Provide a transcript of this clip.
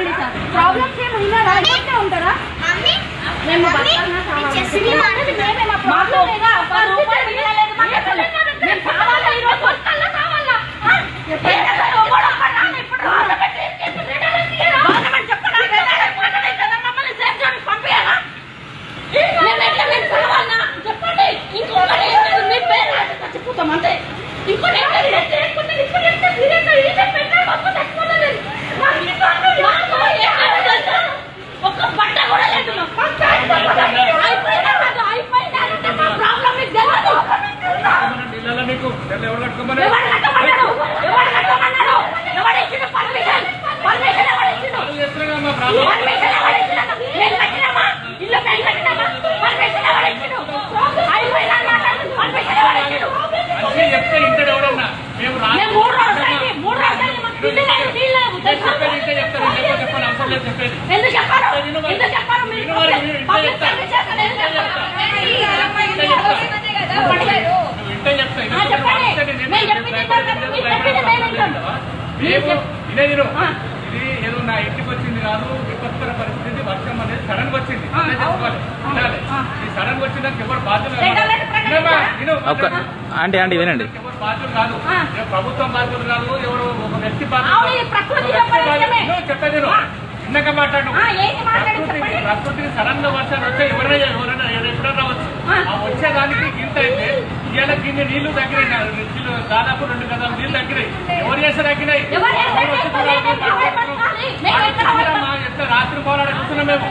చెప్పండి sir. Problems ఏమి ఉన్నారా? ఇక్కడే ఉంటారా? మేము ఇది ఏదో నా ఇంటికి వచ్చింది కాదు, విపత్కర పరిస్థితి, వర్షం అనేది సడన్ గా వచ్చింది. ఈ సడన్ గా వచ్చిందానికి ఎవరు బాధ్యులు అంటే అంటే వినండి, ఎవరు బాధ్యులు కాదు, ప్రభుత్వం బాధ్యులు కాదు, ఎవరు ఒక వ్యక్తి బాధ్యులు. చెప్పేది చిన్నగా మాట్లాడు. ప్రకృతికి సడన్ గా వర్షాలు వచ్చాయి, ఎవరైనా ఎప్పుడైనా రావచ్చు. ఆ వచ్చేదానికి గింత అయితే ఇవాళ గిన్నె నీళ్లు తగ్గినాయి, దాదాపు 2 గదాల నీళ్లు తగ్గినాయి. ఎవరు చేస్తే తగ్గినాయి? ఎట్లా రాత్రి పోరాడ కూర్చున్నాం మేము.